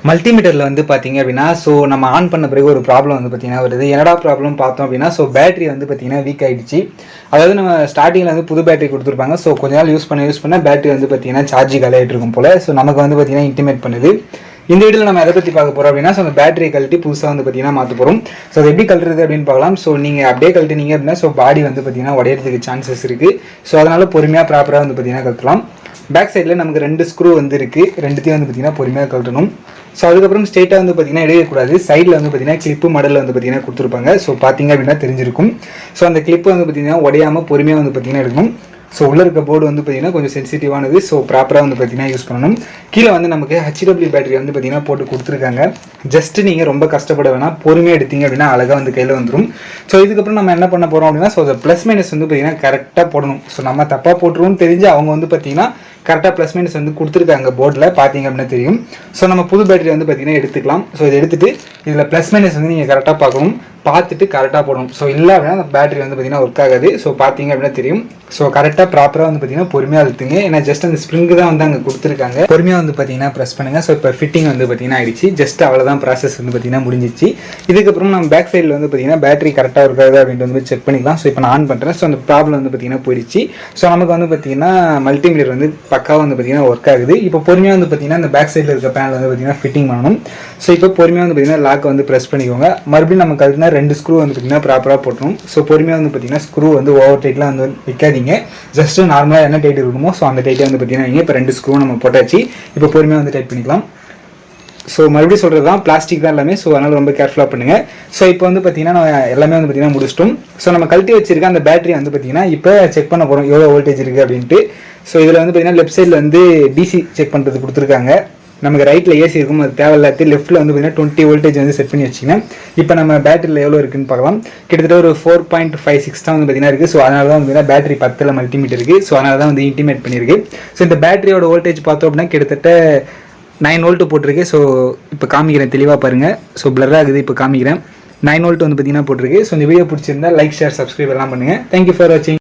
மல்டிமீட்டரில் வந்து பார்த்தீங்க அப்படின்னா, ஸோ நம்ம ஆன் பண்ண பிறகு ஒரு ப்ராப்ளம் வந்து பார்த்தீங்கன்னா வருது. என்னடா ப்ராப்ளம் பார்த்தோம் அப்படின்னா, ஸோ பேட்டரி வந்து பார்த்தீங்கன்னா வீக் ஆகிடுச்சு. அதாவது நம்ம ஸ்டார்டிங்கில் வந்து புது பேட்டரி கொடுத்துருப்பாங்க. ஸோ கொஞ்ச நாள் யூஸ் பண்ண பேட்டரி வந்து பார்த்தீங்கன்னா சார்ஜ் காலியாகிட்டு இருக்கும் போல். ஸோ நமக்கு வந்து பார்த்தீங்கன்னா இன்டிமேட் பண்ணுது. இந்த வீடியோவில் நம்ம எதை பற்றி பார்க்க போகிறோம் அப்படின்னா, ஸோ அந்த பேட்டரி கழட்டி புதுசாக வந்து பார்த்தீங்கன்னா மாற்ற போகிறோம். ஸோ அது எப்படி கழட்டுறது அப்படின்னு பார்க்கலாம். ஸோ நீங்கள் அப்படியே கழட்டினீங்க அப்படின்னா, ஸோ பாடி வந்து பார்த்தீங்கன்னா உடையிறதுக்கு சான்சஸ் இருக்குது. ஸோ அதனால் பொறுமையாக ப்ராப்பராக வந்து பார்த்தீங்கன்னா கழட்டலாம். பேக் சைடில் நமக்கு 2 ஸ்க்ரூ வந்து இருக்குது. ரெண்டுத்தையும் வந்து பார்த்தீங்கன்னா பொறுமையாக கழட்டணும். ஸோ அதுக்கப்புறம் ஸ்ட்ரெயிட்டாக வந்து பார்த்தீங்கன்னா எடுக்கக்கூடாது. சைடில் வந்து பார்த்தீங்கன்னா கிளிப்பு மாடலில் வந்து பார்த்தீங்கன்னா கொடுத்துருப்பாங்க. ஸோ பார்த்தீங்க அப்படின்னா தெரிஞ்சிருக்கும். ஸோ அந்த கிளிப்பு வந்து பார்த்தீங்கன்னா உடையாமல் பொறுமையாக வந்து பார்த்தீங்கன்னா எடுக்கணும். ஸோ உள்ளே இருக்க போர்டு வந்து பார்த்தீங்கன்னா கொஞ்சம் சென்சிட்டிவானது. ஸோ ப்ராப்பராக வந்து பார்த்தீங்கன்னா யூஸ் பண்ணணும். கீழே வந்து நமக்கு HW பேட்டரி வந்து பார்த்தீங்கன்னா போட்டு கொடுத்துருக்காங்க. ஜஸ்ட்டு நீங்கள் ரொம்ப கஷ்டப்பட வேணாம், பொறுமையாக எடுத்தீங்க அப்படின்னா அழகாக வந்து கையில் வந்துடும். ஸோ இதுக்கப்புறம் நம்ம என்ன பண்ண போகிறோம் அப்படின்னா, ஸோ ப்ளஸ் மைனஸ் வந்து பார்த்தீங்கன்னா கரெக்டாக போடணும். ஸோ நம்ம தப்பாக போட்டுருவோம்னு தெரிஞ்சு அவங்க வந்து பார்த்தீங்கன்னா கரெக்டாக ப்ளஸ் மைனஸ் வந்து கொடுத்துருக்காங்க போர்டில் பார்த்தீங்க அப்படின்னா தெரியும். ஸோ நம்ம புது பேட்டரி வந்து பார்த்தீங்கன்னா எடுத்துக்கலாம். ஸோ இதை எடுத்துகிட்டு இதில் ப்ளஸ் மைனஸ் வந்து நீங்கள் கரெக்டாக பார்க்கணும், பார்த்துட்டு கரெக்டாக போடணும். ஸோ இல்லை அப்படின்னா அந்த பேட்டரி வந்து பார்த்தீங்கன்னா ஒர்க் ஆகாது. ஸோ பார்த்தீங்க அப்படின்னா தெரியும். ஸோ கரெக்டாக ப்ராப்பராக வந்து பார்த்தீங்கன்னா பொறுமையாக அழுத்துங்க. ஏன்னா ஜஸ்ட் அந்த ஸ்ப்ரிங்கு தான் வந்து அங்கே கொடுத்துருக்காங்க. பொறுமையாக வந்து பார்த்தீங்கன்னா ப்ரெஸ் பண்ணுங்கள். ஸோ இப்போ ஃபிட்டிங் வந்து பார்த்தீங்கன்னா ஆயிடுச்சு. ஜஸ்ட் அவ்வளோதான் ப்ராசஸ் வந்து பார்த்தீங்கன்னா முடிஞ்சிச்சு. இதுக்கப்புறம் நம்ம பேக் சைடில் வந்து பார்த்தீங்கன்னா பேட்டரி கரெக்டாக இருக்காது அப்படின்ட்டு வந்து செக் பண்ணிக்கலாம். ஸோ இப்போ நான் ஆன் பண்ணுறேன். ஸோ அந்த ப்ராப்ளம் வந்து பார்த்தீங்கன்னா போயிடுச்சு. ஸோ நமக்கு வந்து பார்த்தீங்கன்னா மல்டிமீட்டர் வந்து பக்காவாக வந்து பார்த்தீங்கன்னா ஒர்க் ஆகுது. இப்போ பொறுமையாக வந்து பார்த்தீங்கன்னா இந்த பேக் சைடில் இருக்க பேனல் வந்து பார்த்தீங்கன்னா ஃபிட்டிங் பண்ணணும். ஸோ இப்போ பொறுமையாக வந்து பார்த்தீங்கன்னா லாக் வந்து ப்ரெஸ் பண்ணிக்கோங்க. மறுபடியும் நமக்கு அதுனா 2 ஸ்க்ரூ வந்து பார்த்தீங்கன்னா ப்ராப்பராக போட்டணும். ஸோ பொறுமையாக வந்து பார்த்தீங்கன்னா ஸ்க்ரூ வந்து ஓவர் டைட்லாம் வந்து வைக்காதீங்க. ஜஸ்ட் நார்மலாக என்ன டைட் இருக்கணுமோ ஸோ அந்த டைட்டை வந்து பார்த்தீங்கன்னா இப்போ 2 ஸ்க்ரூ நம்ம போட்டாச்சு. இப்போ பொறுமையாக வந்து டைட் பண்ணிக்கலாம். ஸோ மறுபடியும் சொல்கிறது தான், பிளாஸ்டிக் தான் எல்லாமே. ஸோ அதனால் ரொம்ப கேர்ஃபுல்லாக பண்ணுங்கள். ஸோ இப்போ வந்து பார்த்தீங்கன்னா நம்ம எல்லாமே வந்து பார்த்தீங்கன்னா முடிச்சிட்டோம். ஸோ நம்ம கழட்டி வச்சிருக்க அந்த பேட்டரி வந்து பார்த்தீங்கன்னா இப்போ செக் பண்ண போகிறோம் எவ்வளோ வோல்டேஜ் இருக்குது அப்படின்ட்டு. ஸோ இதில் வந்து பார்த்தீங்கன்னா லெஃப்ட் சைடில் வந்து DC செக் பண்ணுறது கொடுத்துருக்காங்க. நமக்கு ரைட்டில் ஏசி இருக்கும், அது தேவையில்லாத. லெஃப்ட்டில் வந்து பார்த்தீங்கன்னா 20 வோல்டேஜ் வந்து செட் பண்ணி வச்சிங்கன்னா இப்போ நம்ம பேட்டரியில் எவ்வளோ இருக்குன்னு பார்க்கலாம். கிட்டத்தட்ட ஒரு 4.56 தான் வந்து பார்த்தீங்கன்னா இருக்குது. ஸோ அதனால தான் வந்து பேட்டரி 10 மல்டிமீட்டர் இருக்குது. ஸோ அதனால தான் வந்து இன்டிமேட் பண்ணியிருக்கு. ஸோ இந்த பேட்டரியோட வோல்டேஜ் பார்த்தோம் அப்படின்னா கிட்டத்தட்ட 9 வோல்ட் போட்டிருக்கு. ஸோ இப்போ காமிக்கிறேன், தெளிவாக பாருங்கள். ஸோ பிளர் ஆகுது, இப்போ காமிக்கிறேன். 9 வோல்ட் வந்து பார்த்தீங்கன்னா போட்டிருக்கு. ஸோ இந்த வீடியோ பிடிச்சிருந்தா லைக், ஷேர், சப்ஸ்கிரைப் எல்லாம் பண்ணுங்கள். தேங்க்யூ ஃபார் வாட்சிங்.